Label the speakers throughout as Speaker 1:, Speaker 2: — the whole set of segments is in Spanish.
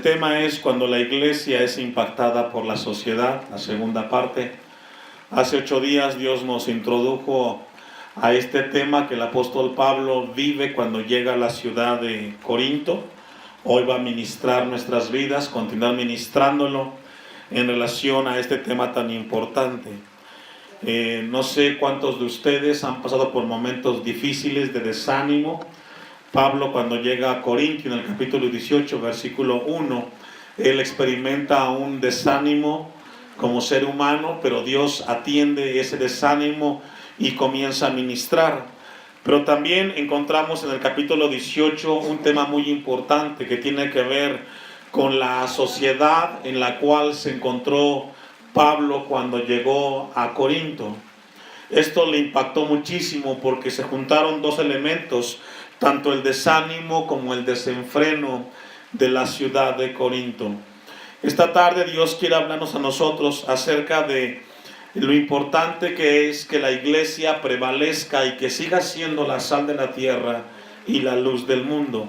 Speaker 1: tema es cuando la iglesia es impactada por la sociedad, la segunda parte. Hace 8 días Dios nos introdujo a este tema que el apóstol Pablo vive cuando llega a la ciudad de Corinto. Hoy va a ministrar nuestras vidas, continuar ministrándolo en relación a este tema tan importante. No sé cuántos de ustedes han pasado por momentos difíciles de desánimo. Pablo, cuando llega a Corinto, en el capítulo 18, versículo 1, él experimenta un desánimo como ser humano, pero Dios atiende ese desánimo y comienza a ministrar. Pero también encontramos en el capítulo 18 un tema muy importante que tiene que ver con la sociedad en la cual se encontró Pablo cuando llegó a Corinto. Esto le impactó muchísimo porque se juntaron dos elementos, tanto el desánimo como el desenfreno de la ciudad de Corinto. Esta tarde Dios quiere hablarnos a nosotros acerca de lo importante que es que la iglesia prevalezca y que siga siendo la sal de la tierra y la luz del mundo.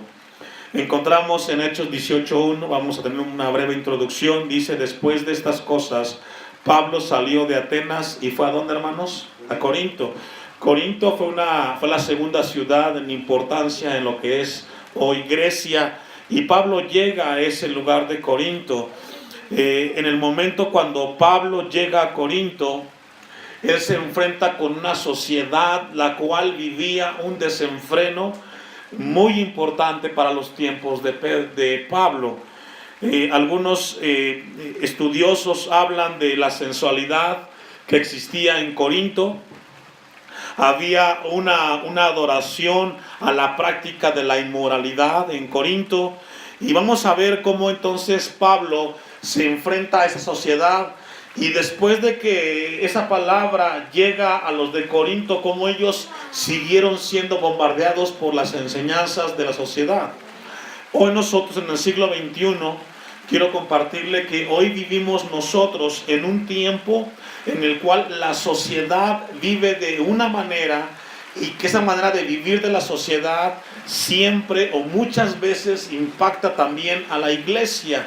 Speaker 1: Encontramos en Hechos 18:1, vamos a tener una breve introducción, dice: después de estas cosas, Pablo salió de Atenas y fue ¿a dónde, hermanos? A Corinto. Corinto fue la segunda ciudad en importancia en lo que es hoy Grecia, y Pablo llega a ese lugar de Corinto. En el momento cuando Pablo llega a Corinto, él se enfrenta con una sociedad la cual vivía un desenfreno muy importante para los tiempos de Pablo. Algunos estudiosos hablan de la sensualidad que existía en Corinto. Había una adoración a la práctica de la inmoralidad en Corinto. Y vamos a ver cómo entonces Pablo se enfrenta a esa sociedad. Y después de que esa palabra llega a los de Corinto, cómo ellos siguieron siendo bombardeados por las enseñanzas de la sociedad. Hoy nosotros en el siglo XXI, quiero compartirle que hoy vivimos nosotros en un tiempo en el cual la sociedad vive de una manera, y que esa manera de vivir de la sociedad siempre o muchas veces impacta también a la iglesia.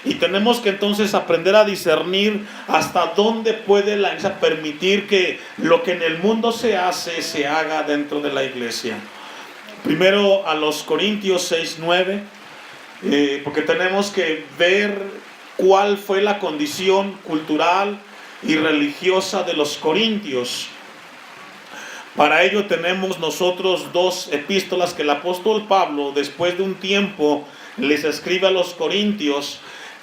Speaker 1: Y tenemos que entonces aprender a discernir hasta dónde puede la iglesia permitir que lo que en el mundo se hace, se haga dentro de la iglesia. Primero a los Corintios 6:9, porque tenemos que ver cuál fue la condición cultural y religiosa de los corintios. Para ello tenemos nosotros dos epístolas que el apóstol Pablo, después de un tiempo, les escribe a los corintios,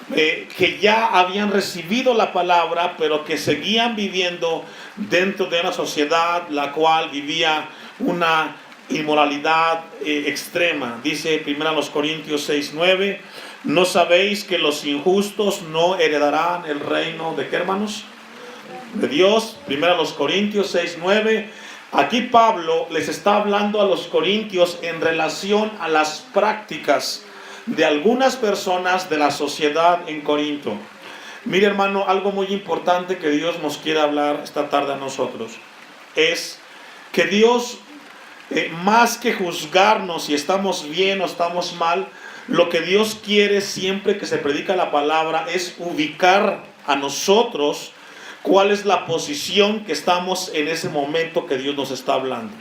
Speaker 1: que ya habían recibido la palabra, pero que seguían viviendo dentro de una sociedad la cual vivía una inmoralidad extrema. Dice primero a los Corintios 6:9, ¿no sabéis que los injustos no heredarán el reino de qué, hermanos? De Dios. Primero a los Corintios 6:9. Aquí Pablo les está hablando a los corintios en relación a las prácticas de algunas personas de la sociedad en Corinto. Mire, hermano, algo muy importante que Dios nos quiere hablar esta tarde a nosotros es que Dios, más que juzgarnos si estamos bien o estamos mal, lo que Dios quiere siempre que se predica la palabra es ubicar a nosotros cuál es la posición que estamos en ese momento que Dios nos está hablando.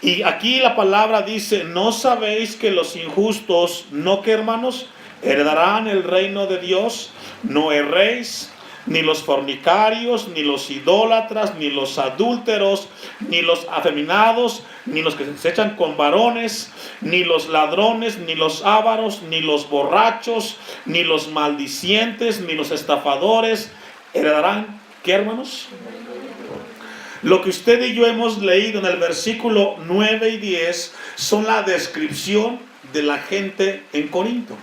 Speaker 1: Y aquí la palabra dice: ¿no sabéis que los injustos, no que, hermanos, heredarán el reino de Dios? No erréis, ni los fornicarios, ni los idólatras, ni los adúlteros, ni los afeminados, ni los que se echan con varones, ni los ladrones, ni los ávaros, ni los borrachos, ni los maldicientes, ni los estafadores heredarán, ¿qué, hermanos? Lo que usted y yo hemos leído en el versículo 9 y 10 son la descripción de la gente en Corinto.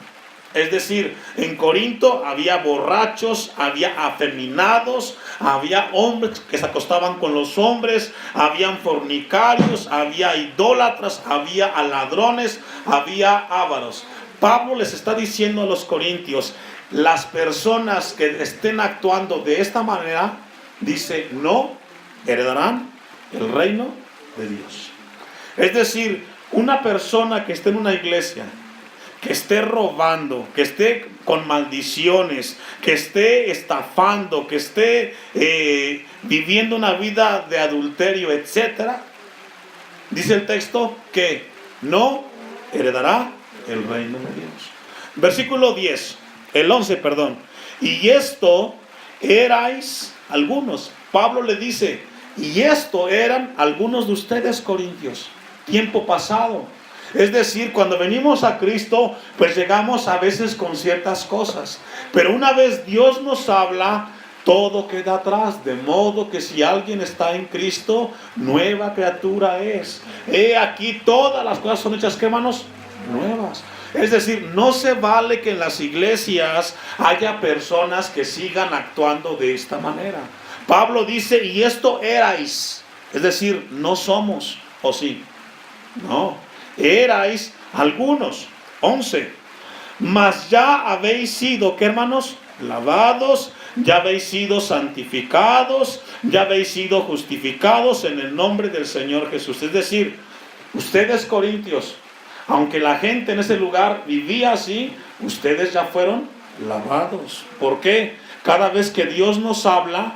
Speaker 1: Es decir, en Corinto había borrachos, había afeminados, había hombres que se acostaban con los hombres, habían fornicarios, había idólatras, había ladrones, había ávaros. Pablo les está diciendo a los corintios: las personas que estén actuando de esta manera, dice, no heredarán el reino de Dios. Es decir, una persona que esté en una iglesia, que esté robando, que esté con maldiciones, que esté estafando, que esté viviendo una vida de adulterio, etcétera, dice el texto que no heredará el reino de Dios. Versículo 10, el 11, perdón. Y esto erais algunos. Pablo le dice, y esto eran algunos de ustedes, corintios, tiempo pasado. Es decir, cuando venimos a Cristo, pues llegamos a veces con ciertas cosas. Pero una vez Dios nos habla, todo queda atrás. De modo que si alguien está en Cristo, nueva criatura es. He aquí todas las cosas son hechas, ¿qué, hermanos? Nuevas. Es decir, no se vale que en las iglesias haya personas que sigan actuando de esta manera. Pablo dice, y esto erais. Es decir, no somos, ¿o sí? No. Erais algunos, 11, mas ya habéis sido, ¿qué, hermanos? Lavados, ya habéis sido santificados, ya habéis sido justificados en el nombre del Señor Jesús. Es decir, ustedes, corintios, aunque la gente en ese lugar vivía así, ustedes ya fueron lavados. ¿Por qué? Cada vez que Dios nos habla,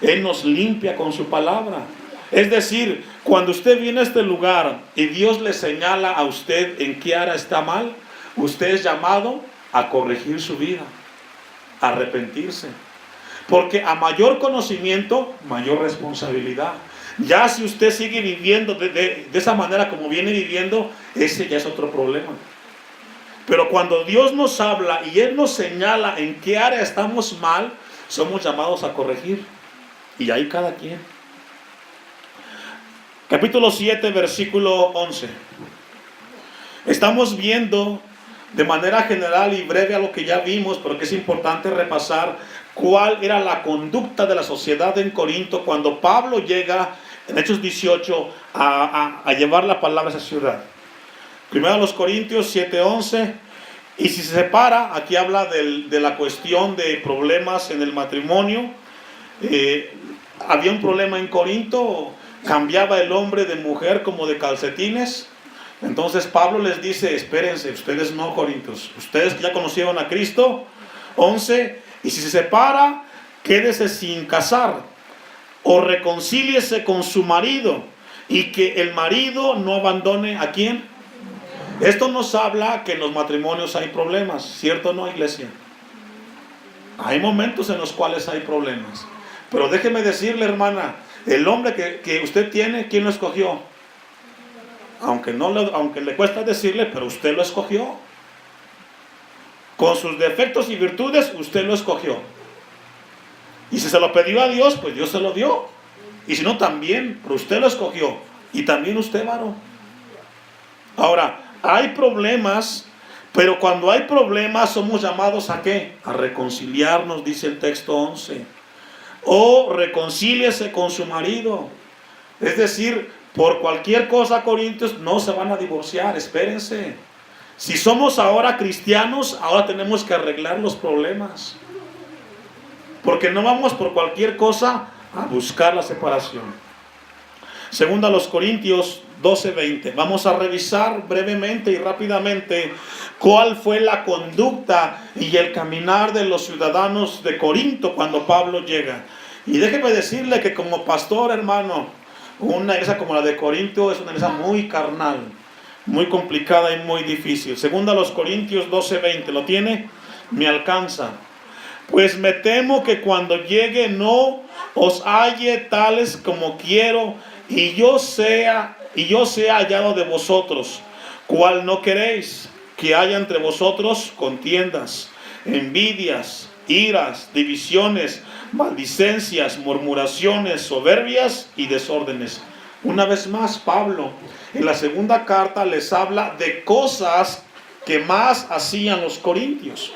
Speaker 1: Él nos limpia con su palabra. Es decir, cuando usted viene a este lugar y Dios le señala a usted en qué área está mal, usted es llamado a corregir su vida, a arrepentirse. Porque a mayor conocimiento, mayor responsabilidad. Ya si usted sigue viviendo de esa manera como viene viviendo, ese ya es otro problema. Pero cuando Dios nos habla y Él nos señala en qué área estamos mal, somos llamados a corregir. Y ahí cada quien. Capítulo 7, versículo 11. Estamos viendo de manera general y breve a lo que ya vimos, pero que es importante repasar cuál era la conducta de la sociedad en Corinto cuando Pablo llega en Hechos 18 a llevar la palabra a esa ciudad. Primero a los Corintios 7, 11. Y si se separa, aquí habla de la cuestión de problemas en el matrimonio. Había un problema en Corinto. Cambiaba el hombre de mujer como de calcetines. Entonces Pablo les dice, espérense, ustedes no, corintios, ustedes que ya conocieron a Cristo. 11, y si se separa, quédese sin casar, o reconcíliese con su marido, y que el marido no abandone ¿a quién? Esto nos habla que en los matrimonios hay problemas, ¿cierto o no, iglesia? Hay momentos en los cuales hay problemas. Pero déjeme decirle, hermana, el hombre que usted tiene, ¿quién lo escogió? Aunque le cuesta decirle, pero usted lo escogió. Con sus defectos y virtudes, usted lo escogió. Y si se lo pidió a Dios, pues Dios se lo dio. Y si no, también, pero usted lo escogió. Y también usted, varón. Ahora, hay problemas, pero cuando hay problemas, somos llamados ¿a qué? A reconciliarnos, dice el texto 11. O reconcíliese con su marido. Es decir, por cualquier cosa, corintios, no se van a divorciar, espérense. Si somos ahora cristianos, ahora tenemos que arreglar los problemas. Porque no vamos por cualquier cosa a buscar la separación. Segunda a los Corintios 12:20. Vamos a revisar brevemente y rápidamente cuál fue la conducta y el caminar de los ciudadanos de Corinto cuando Pablo llega. Y déjeme decirle que como pastor, hermano, una iglesia como la de Corinto es una iglesia muy carnal, muy complicada y muy difícil. Segunda a los Corintios 12:20. ¿Lo tiene? Me alcanza. Pues me temo que cuando llegue no os halle tales como quiero, y yo sea hallado de vosotros, cual no queréis, que haya entre vosotros contiendas, envidias, iras, divisiones, maldicencias, murmuraciones, soberbias y desórdenes. Una vez más, Pablo en la segunda carta les habla de cosas que más hacían los corintios.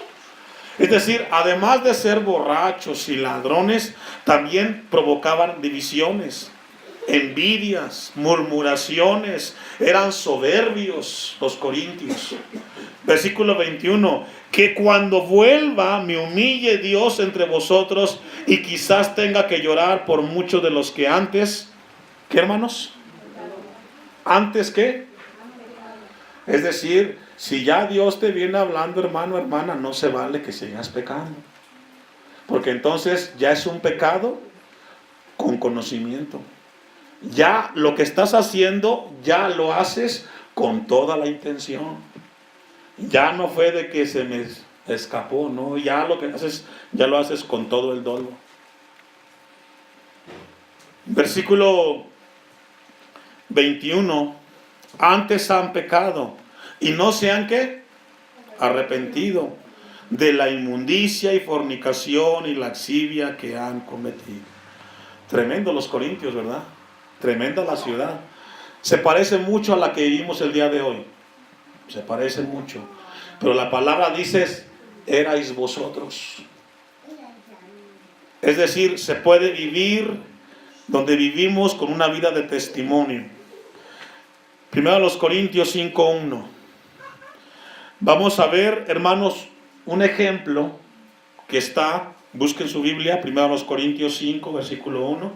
Speaker 1: Es decir, además de ser borrachos y ladrones, también provocaban divisiones, envidias, murmuraciones, eran soberbios los corintios. Versículo 21, que cuando vuelva me humille Dios entre vosotros y quizás tenga que llorar por muchos de los que antes, ¿qué, hermanos? ¿Antes qué? Es decir, Si ya Dios te viene hablando, hermano, hermana, no se vale que sigas pecando. Porque entonces ya es un pecado con conocimiento. Ya lo que estás haciendo, ya lo haces con toda la intención. Ya no fue de que se me escapó, no, ya lo que haces, ya lo haces con todo el dolo. Versículo 21. Antes han pecado y no se han ¿qué? Arrepentido de la inmundicia y fornicación y laxivia que han cometido. Tremendo los corintios, ¿verdad? Tremenda la ciudad. Se parece mucho a la que vivimos el día de hoy. Se parece mucho. Pero la palabra dice, erais vosotros. Es decir, se puede vivir donde vivimos con una vida de testimonio. Primero los Corintios 5:1. Vamos a ver, hermanos, un ejemplo que está, busquen su Biblia, primero los Corintios 5, versículo 1.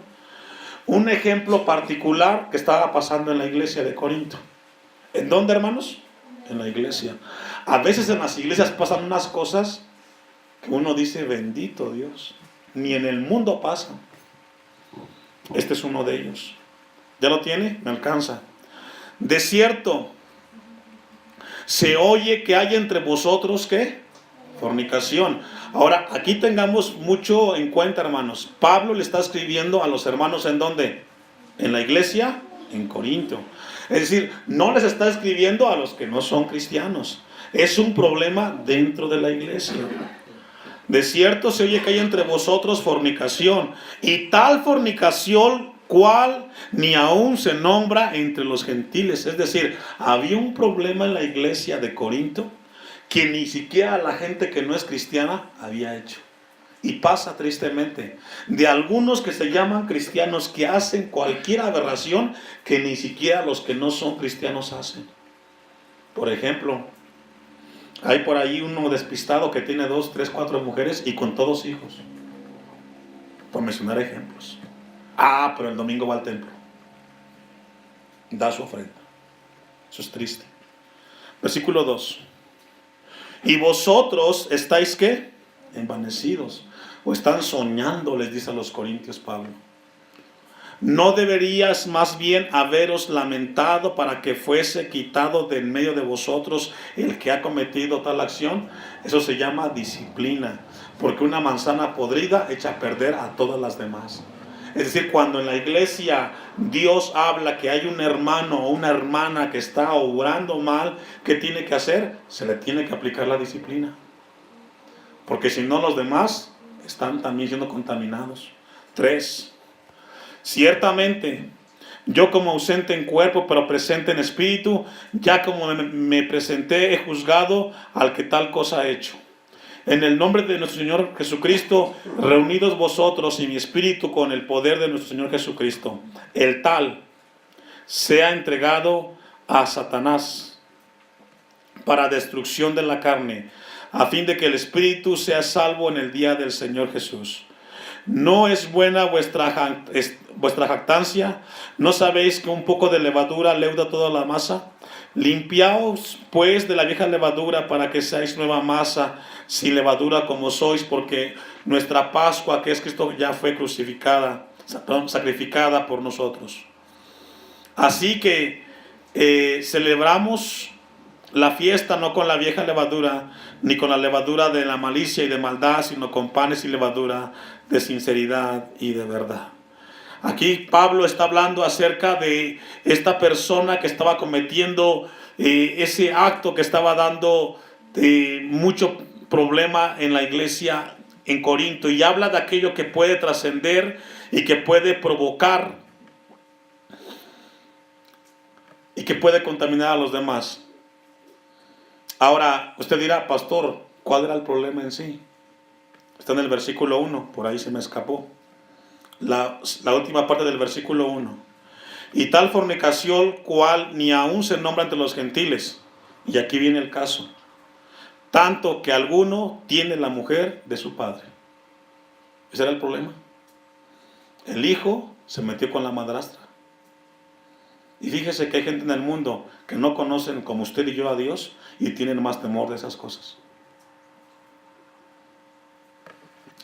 Speaker 1: Un ejemplo particular que estaba pasando en la iglesia de Corinto. ¿En dónde, hermanos? En la iglesia. A veces en las iglesias pasan unas cosas que uno dice, bendito Dios, ni en el mundo pasan. Este es uno de ellos. ¿Ya lo tiene? Me alcanza. De cierto, se oye que hay entre vosotros, ¿qué? Fornicación. Ahora, aquí tengamos mucho en cuenta, hermanos. Pablo le está escribiendo a los hermanos, ¿en dónde? En la iglesia, en Corinto. Es decir, no les está escribiendo a los que no son cristianos. Es un problema dentro de la iglesia. De cierto se oye que hay entre vosotros fornicación, y tal fornicación cual ni aún se nombra entre los gentiles. Es decir, había un problema en la iglesia de Corinto que ni siquiera la gente que no es cristiana había hecho. Y pasa tristemente de algunos que se llaman cristianos que hacen cualquier aberración que ni siquiera los que no son cristianos hacen. Por ejemplo, hay por ahí uno despistado que tiene 2, 3, 4 mujeres y con todos hijos. Por mencionar ejemplos. Pero el domingo va al templo. Da su ofrenda. Eso es triste. Versículo 2. Y vosotros estáis ¿qué? Envanecidos. O están soñando, les dice a los corintios Pablo. ¿No deberías más bien haberos lamentado para que fuese quitado de en medio de vosotros el que ha cometido tal acción? Eso se llama disciplina, porque una manzana podrida echa a perder a todas las demás. Es decir, cuando en la iglesia Dios habla que hay un hermano o una hermana que está obrando mal, ¿qué tiene que hacer? Se le tiene que aplicar la disciplina, porque si no los demás están también siendo contaminados. 3. Ciertamente, yo como ausente en cuerpo, pero presente en espíritu, ya como me presenté, he juzgado al que tal cosa ha hecho. En el nombre de nuestro Señor Jesucristo, reunidos vosotros y mi espíritu con el poder de nuestro Señor Jesucristo, el tal sea entregado a Satanás para destrucción de la carne, a fin de que el espíritu sea salvo en el día del Señor Jesús. ¿No es buena vuestra jactancia? ¿No sabéis que un poco de levadura leuda toda la masa? Limpiaos pues de la vieja levadura para que seáis nueva masa, sin levadura como sois, porque nuestra Pascua, que es Cristo, ya fue sacrificada por nosotros. Así que celebramos la fiesta no con la vieja levadura, ni con la levadura de la malicia y de maldad, sino con panes y levadura de sinceridad y de verdad. Aquí Pablo está hablando acerca de esta persona que estaba cometiendo ese acto que estaba dando mucho problema en la iglesia en Corinto, y habla de aquello que puede trascender y que puede provocar y que puede contaminar a los demás. Ahora, usted dirá, pastor, ¿cuál era el problema en sí? Está en el versículo 1, por ahí se me escapó. La última parte del versículo 1. Y tal fornicación cual ni aún se nombra entre los gentiles. Y aquí viene el caso. Tanto que alguno tiene la mujer de su padre. Ese era el problema. El hijo se metió con la madrastra. Y fíjese que hay gente en el mundo que no conocen como usted y yo a Dios y tienen más temor de esas cosas.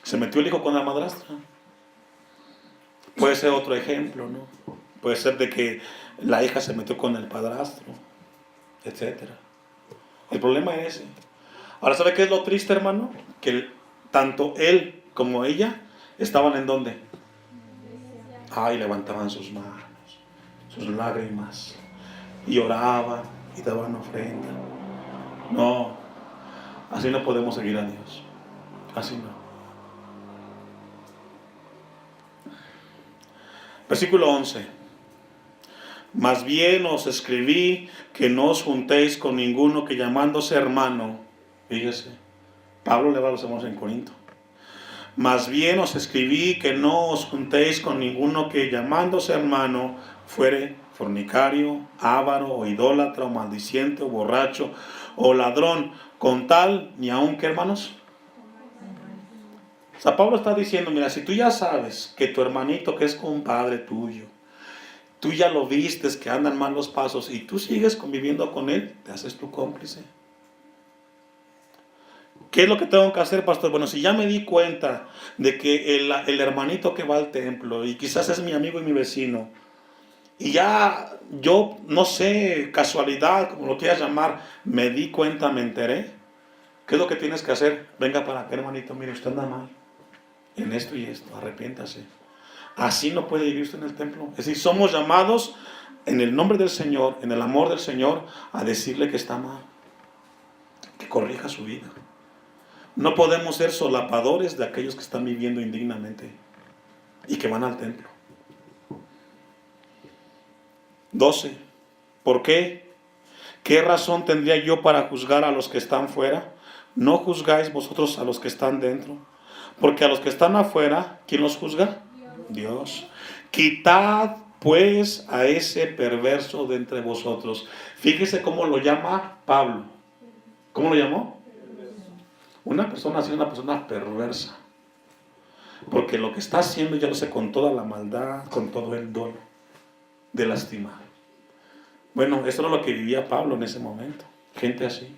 Speaker 1: Se metió el hijo con la madrastra. Puede ser otro ejemplo, ¿no? Puede ser de que la hija se metió con el padrastro, etcétera. El problema es ese. Ahora, ¿sabe qué es lo triste, hermano? Que tanto él como ella estaban ¿en dónde? Ay, levantaban sus manos, sus lágrimas, y oraban y daban ofrenda. No, así no podemos seguir a Dios. Así no. Versículo 11. Más bien os escribí que no os juntéis con ninguno que llamándose hermano, fíjese, Pablo le va a los hermanos en Corinto. Más bien os escribí que no os juntéis con ninguno que llamándose hermano fuere fornicario, avaro, o idólatra, o maldiciente, o borracho, o ladrón, con tal, ni aun que hermanos. O sea, Pablo está diciendo, mira, si tú ya sabes que tu hermanito que es compadre tuyo, tú ya lo vistes que andan mal los pasos y tú sigues conviviendo con él, te haces tu cómplice. ¿Qué es lo que tengo que hacer, pastor? Bueno, si ya me di cuenta de que el hermanito que va al templo y quizás es mi amigo y mi vecino, y ya yo, no sé, casualidad, como lo quieras llamar, me di cuenta, me enteré, ¿qué es lo que tienes que hacer? Venga para acá, hermanito, mire, usted anda mal en esto y esto, arrepiéntase. Así no puede vivir usted en el templo. Es decir, somos llamados en el nombre del Señor, en el amor del Señor, a decirle que está mal, que corrija su vida. No podemos ser solapadores de aquellos que están viviendo indignamente y que van al templo. 12. ¿Por qué? ¿Qué razón tendría yo para juzgar a los que están fuera? ¿No juzgáis vosotros a los que están dentro? Porque a los que están afuera, ¿quién los juzga? Dios. Quitad pues a ese perverso de entre vosotros. Fíjese cómo lo llama Pablo. ¿Cómo lo llamó? Una persona así es una persona perversa. Porque lo que está haciendo ya lo hace con toda la maldad, con todo el dolor de lastimar. Bueno, eso era lo que vivía Pablo en ese momento. Gente así.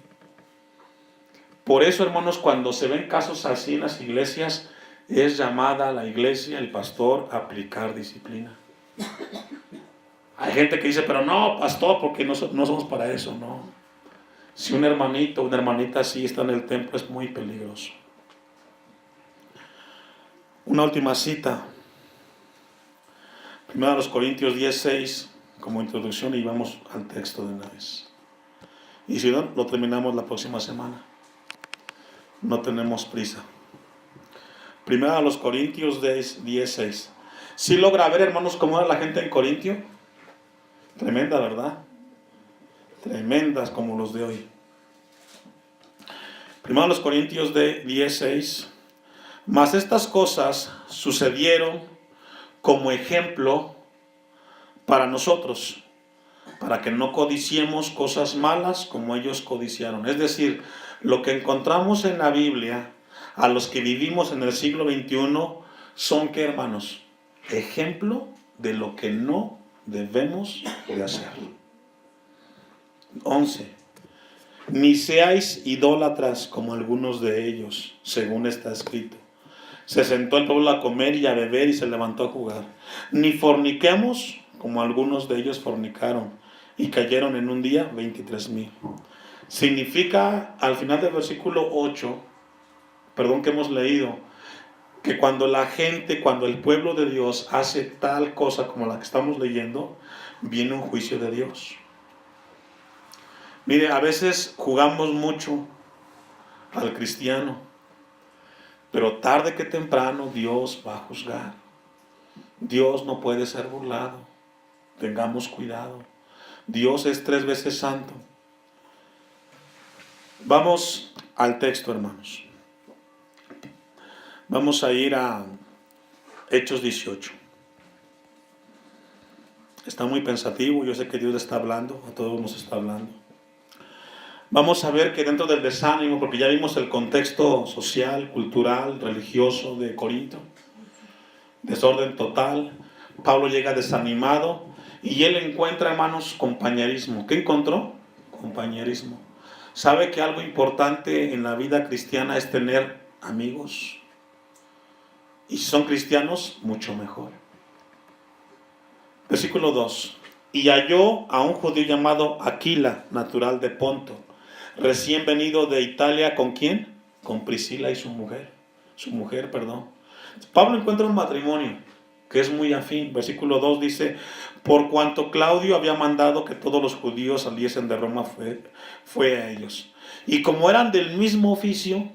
Speaker 1: Por eso, hermanos, cuando se ven casos así en las iglesias, es llamada a la iglesia, el pastor, a aplicar disciplina. Hay gente que dice, pero no, pastor, porque no somos para eso, no. Si un hermanito, una hermanita así está en el templo, es muy peligroso. Una última cita. 1 Corintios 10:6, como introducción, y vamos al texto de una vez. Y si no, lo terminamos la próxima semana. No tenemos prisa. 1 Corintios 10:6. ¿Sí logra ver, hermanos, cómo era la gente en Corintio? Tremenda, ¿verdad? Tremendas como los de hoy. 1 Corintios 10:6. Mas estas cosas sucedieron como ejemplo para nosotros, para que no codiciemos cosas malas como ellos codiciaron. Es decir, lo que encontramos en la Biblia, a los que vivimos en el siglo XXI, son, ¿qué, hermanos? Ejemplo de lo que no debemos de hacer. 11. Ni seáis idólatras como algunos de ellos, según está escrito. Se sentó el pueblo a comer y a beber y se levantó a jugar. Ni forniquemos como algunos de ellos fornicaron y cayeron en un día 23,000. Significa, al final del versículo 8, que hemos leído, que cuando la gente, cuando el pueblo de Dios hace tal cosa como la que estamos leyendo, viene un juicio de Dios. Mire, a veces jugamos mucho al cristiano, pero tarde que temprano Dios va a juzgar. Dios no puede ser burlado. Tengamos cuidado. Dios es 3 veces santo. Vamos al texto, hermanos. Vamos a ir a Hechos 18. Está muy pensativo, yo sé que Dios le está hablando, a todos nos está hablando. Vamos a ver que dentro del desánimo, porque ya vimos el contexto social, cultural, religioso de Corinto, desorden total, Pablo llega desanimado y él encuentra, hermanos, compañerismo. ¿Qué encontró? Compañerismo. ¿Sabe que algo importante en la vida cristiana es tener amigos? Y si son cristianos, mucho mejor. Versículo 2. Y halló a un judío llamado Aquila, natural de Ponto, recién venido de Italia. ¿Con quién? Con Priscila y su mujer. Pablo encuentra un matrimonio que es muy afín. Versículo 2 dice: por cuanto Claudio había mandado que todos los judíos saliesen de Roma, fue a ellos. Y como eran del mismo oficio,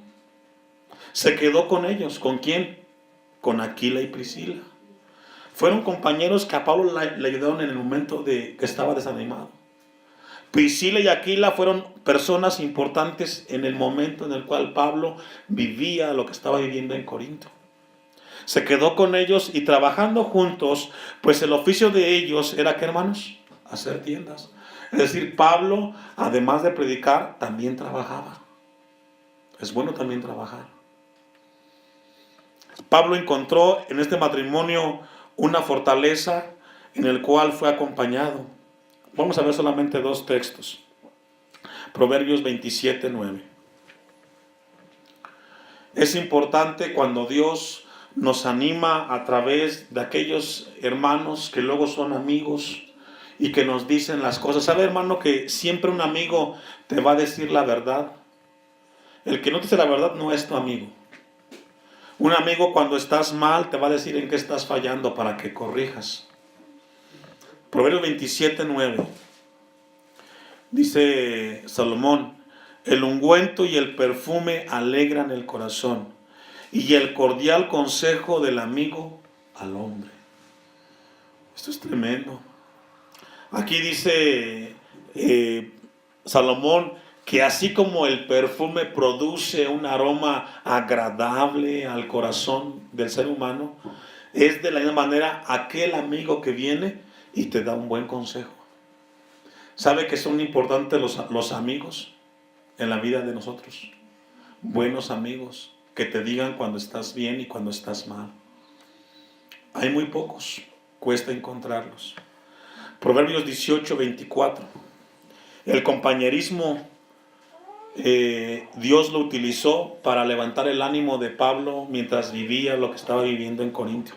Speaker 1: se quedó con ellos. ¿Con quién? Con Aquila y Priscila. Fueron compañeros que a Pablo le ayudaron en el momento de que estaba desanimado. Priscila y Aquila fueron personas importantes en el momento en el cual Pablo vivía lo que estaba viviendo en Corinto. Se quedó con ellos y trabajando juntos, pues el oficio de ellos era, ¿qué, hermanos? Hacer tiendas. Es decir, Pablo, además de predicar, también trabajaba. Es bueno también trabajar. Pablo encontró en este matrimonio una fortaleza en el cual fue acompañado. Vamos a ver solamente dos textos. Proverbios 27:9. Es importante cuando Dios nos anima a través de aquellos hermanos que luego son amigos y que nos dicen las cosas. ¿Sabe, hermano, que siempre un amigo te va a decir la verdad? El que no te dice la verdad no es tu amigo. Un amigo, cuando estás mal, te va a decir en qué estás fallando para que corrijas. Proverbios 27:9. Dice Salomón: el ungüento y el perfume alegran el corazón, y el cordial consejo del amigo al hombre. Esto es tremendo. Aquí dice Salomón que así como el perfume produce un aroma agradable al corazón del ser humano, es de la misma manera aquel amigo que viene y te da un buen consejo. ¿Sabe que son importantes los amigos en la vida de nosotros? Buenos amigos que te digan cuando estás bien y cuando estás mal. Hay muy pocos, cuesta encontrarlos. Proverbios 18:24. El compañerismo, Dios lo utilizó para levantar el ánimo de Pablo mientras vivía lo que estaba viviendo en Corinto.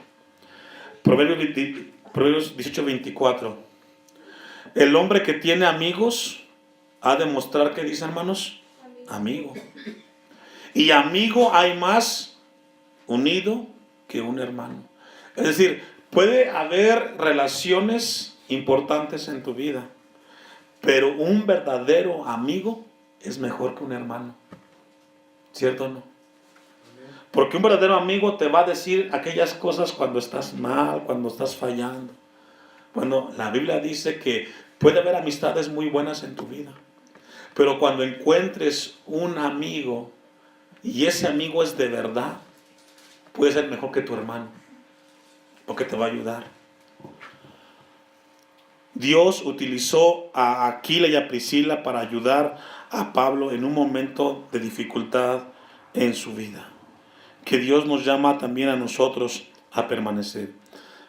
Speaker 1: Proverbios 18:24. El hombre que tiene amigos ha de mostrar, ¿qué dice, hermanos? Amigo. Y amigo hay más unido que un hermano. Es decir, puede haber relaciones importantes en tu vida, pero un verdadero amigo es mejor que un hermano. ¿Cierto o no? Porque un verdadero amigo te va a decir aquellas cosas cuando estás mal, cuando estás fallando. Bueno, la Biblia dice que puede haber amistades muy buenas en tu vida, pero cuando encuentres un amigo y ese amigo es de verdad, puede ser mejor que tu hermano, porque te va a ayudar. Dios utilizó a Aquila y a Priscila para ayudar a Pablo en un momento de dificultad en su vida, que Dios nos llama también a nosotros a permanecer.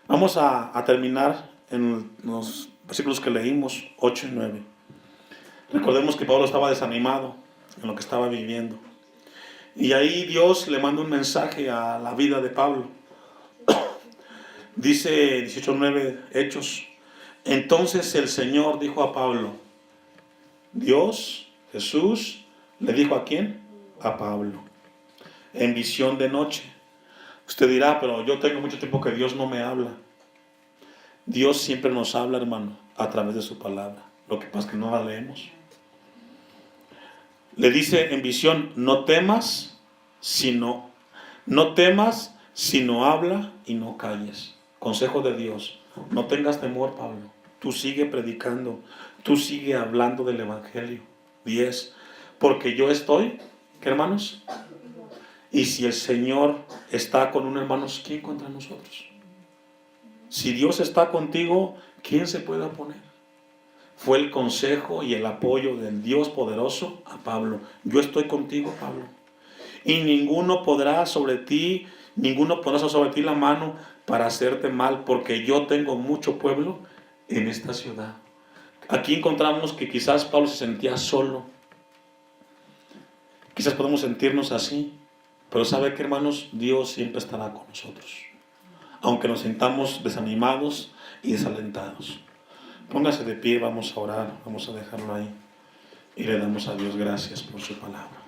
Speaker 1: Vamos a terminar en los versículos que leímos, 8 y 9. Recordemos que Pablo estaba desanimado en lo que estaba viviendo. Y ahí Dios le manda un mensaje a la vida de Pablo. Dice 18:9 Hechos. Entonces el Señor dijo a Pablo, Dios, Jesús, le dijo ¿a quién? A Pablo, en visión de noche. Usted dirá, pero yo tengo mucho tiempo que Dios no me habla. Dios siempre nos habla, hermano, a través de su palabra. Lo que pasa es que no la leemos. Le dice en visión, no temas, sino habla y no calles. Consejo de Dios. No tengas temor, Pablo. Tú sigue predicando. Tú sigue hablando del Evangelio. 10. Porque yo estoy, ¿qué, hermanos? Y si el Señor está con un hermano, ¿quién contra nosotros? Si Dios está contigo, ¿quién se puede oponer? Fue el consejo y el apoyo del Dios poderoso a Pablo. Yo estoy contigo, Pablo. Y ninguno pondrá sobre ti la mano para hacerte mal, porque yo tengo mucho pueblo en esta ciudad. Aquí encontramos que quizás Pablo se sentía solo. Quizás podemos sentirnos así, pero ¿sabe qué, hermanos? Dios siempre estará con nosotros, aunque nos sintamos desanimados y desalentados. Póngase de pie, vamos a orar, vamos a dejarlo ahí y le damos a Dios gracias por su palabra.